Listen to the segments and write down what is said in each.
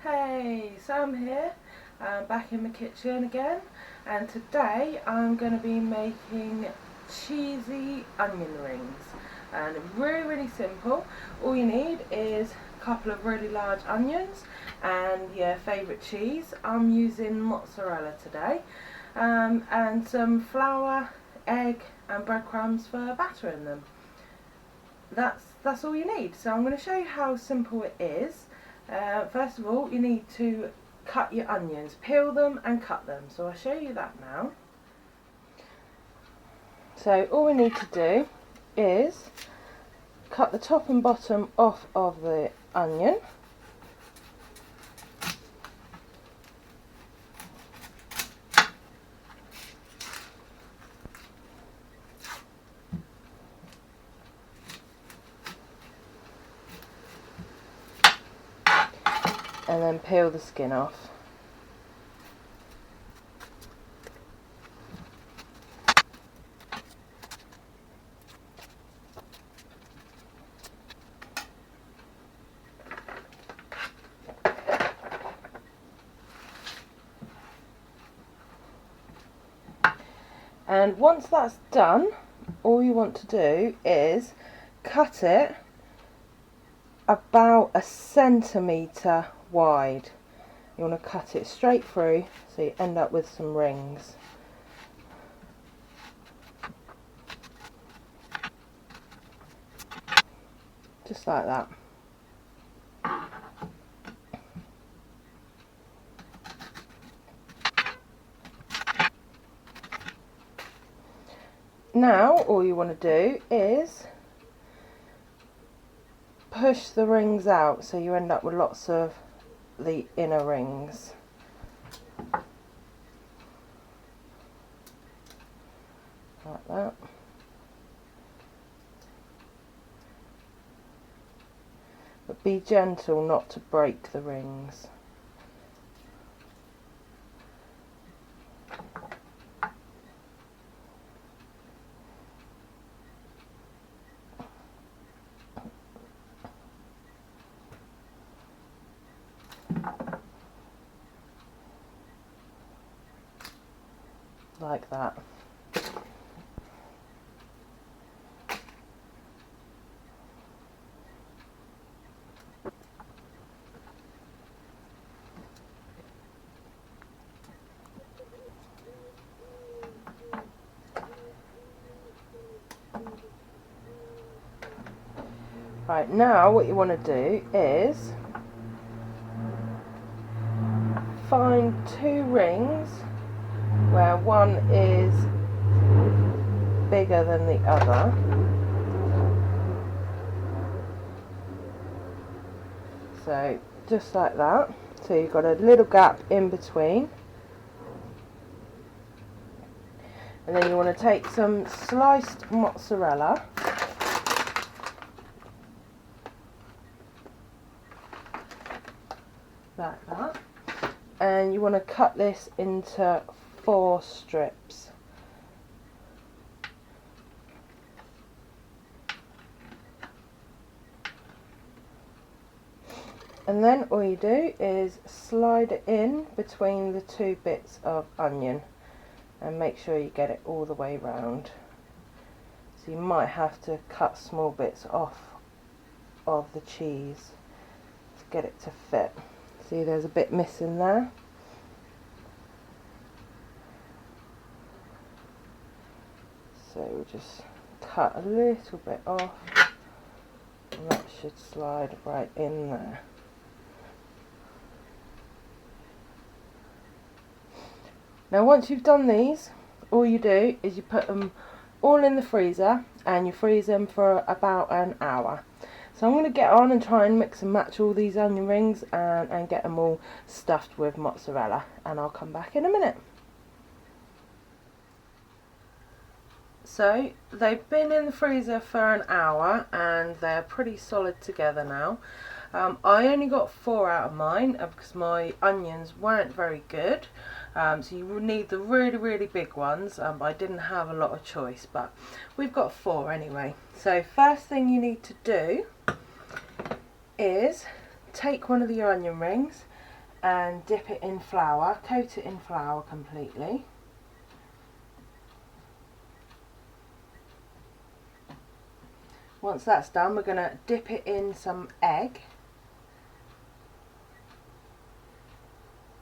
Hey, Sam here, back in the kitchen again, and today I'm going to be making cheesy onion rings. And really simple. All you need is a couple of really large onions and your favourite cheese. I'm using mozzarella today, and some flour, egg and breadcrumbs for battering them. That's all you need. So I'm going to show you how simple it is. First of all, you need to cut your onions, peel them and cut them. So I'll show you that now. So all we need to do is cut the top and bottom off of the onion. And then peel the skin off. And once that's done, all you want to do is cut it about 1 centimetre wide. You want to cut it straight through so you end up with some rings. Just like that. Now all you want to do is push the rings out so you end up with lots of the inner rings. Like that. But be gentle not to break the rings. Like that. Right, now what you want to do is find 2 rings where one is bigger than the other. So just like that. So you've got a little gap in between. And then you want to take some sliced mozzarella. Like that. And you want to cut this into 4 strips. And then all you do is slide it in between the 2 bits of onion and make sure you get it all the way round. So you might have to cut small bits off of the cheese to get it to fit. See, there's a bit missing there. So we'll just cut a little bit off and that should slide right in there. Now once you've done these, all you do is you put them all in the freezer and you freeze them for about an hour. So I'm going to get on and try and mix and match all these onion rings and get them all stuffed with mozzarella, and I'll come back in a minute. So they've been in the freezer for an hour and they're pretty solid together now. I only got 4 out of mine because my onions weren't very good. So you will need the really big ones. I didn't have a lot of choice, but we've got 4 anyway. So first thing you need to do is take one of your onion rings and dip it in flour, coat it in flour completely. Once that's done, we're going to dip it in some egg.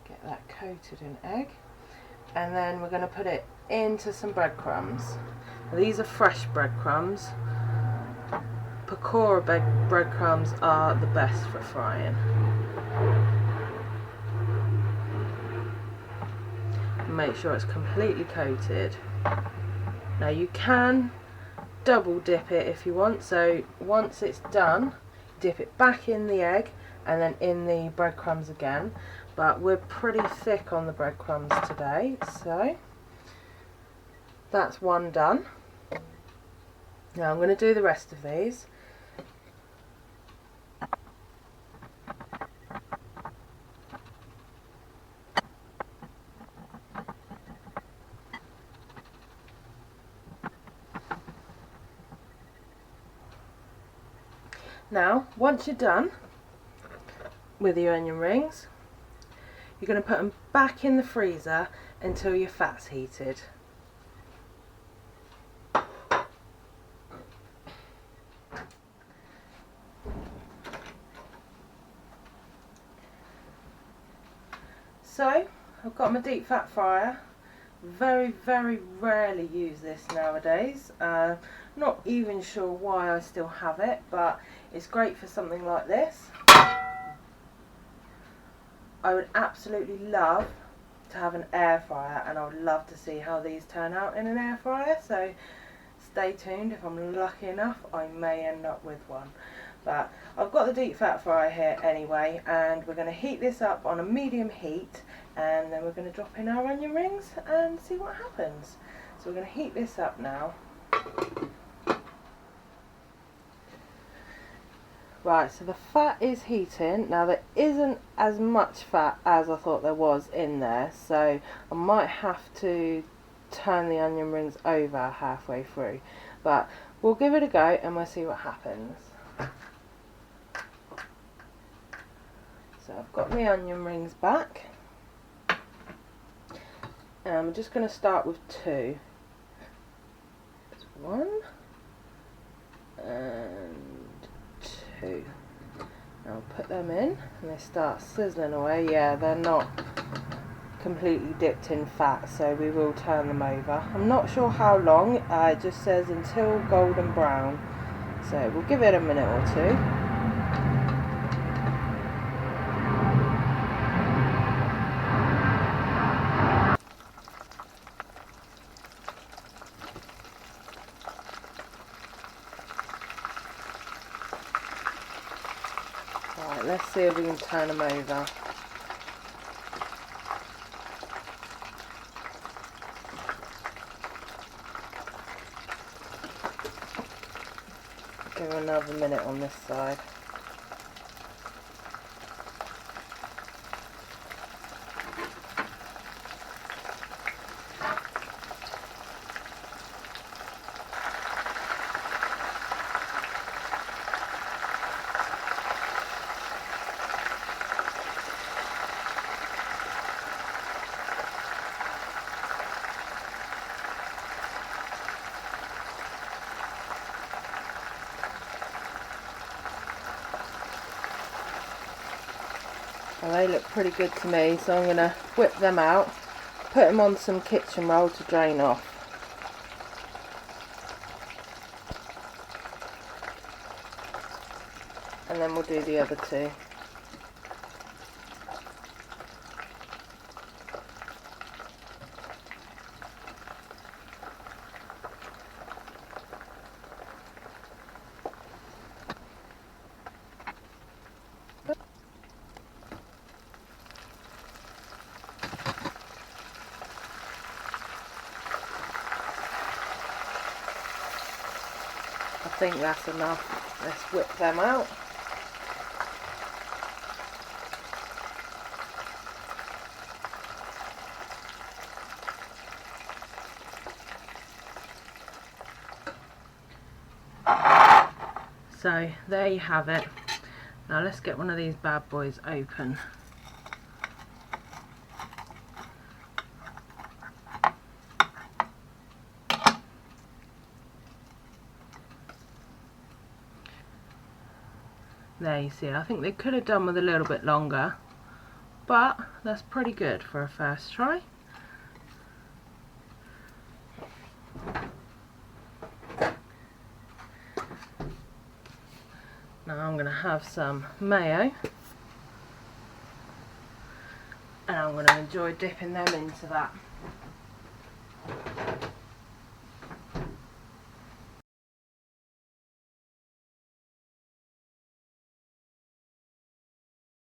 Get that coated in egg. And then we're going to put it into some breadcrumbs. Now, these are fresh breadcrumbs. Pakora breadcrumbs are the best for frying. Make sure it's completely coated. Now you can double dip it if you want, so once it's done, dip it back in the egg and then in the breadcrumbs again, but we're pretty thick on the breadcrumbs today, so that's one done. Now I'm going to do the rest of these. Now, once you're done with your onion rings, you're going to put them back in the freezer until your fat's heated. So, I've got my deep fat fryer. Very, very rarely use this nowadays. Not even sure why I still have it, but it's great for something like this. I would absolutely love to have an air fryer, and I would love to see how these turn out in an air fryer, so stay tuned. If I'm lucky enough, I may end up with one. But I've got the deep fat fryer here anyway, and we're going to heat this up on a medium heat, and then we're going to drop in our onion rings and see what happens. So we're going to heat this up now. Right, so the fat is heating. Now there isn't as much fat as I thought there was in there, so I might have to turn the onion rings over halfway through. But we'll give it a go and we'll see what happens. So I've got my onion rings back. And I'm just going to start with two. There's one and two. I'll put them in and they start sizzling away. Yeah, they're not completely dipped in fat, so we will turn them over. I'm not sure how long, it just says until golden brown, so we'll give it a minute or two. Right, let's see if we can turn them over. Give another minute on this side. Well, they look pretty good to me, so I'm going to whip them out, put them on some kitchen roll to drain off. And then we'll do the other two. I think that's enough. Let's whip them out. So there you have it. Now let's get one of these bad boys open. There you see, I think they could have done with a little bit longer, but that's pretty good for a first try. Now I'm going to have some mayo, and I'm going to enjoy dipping them into that.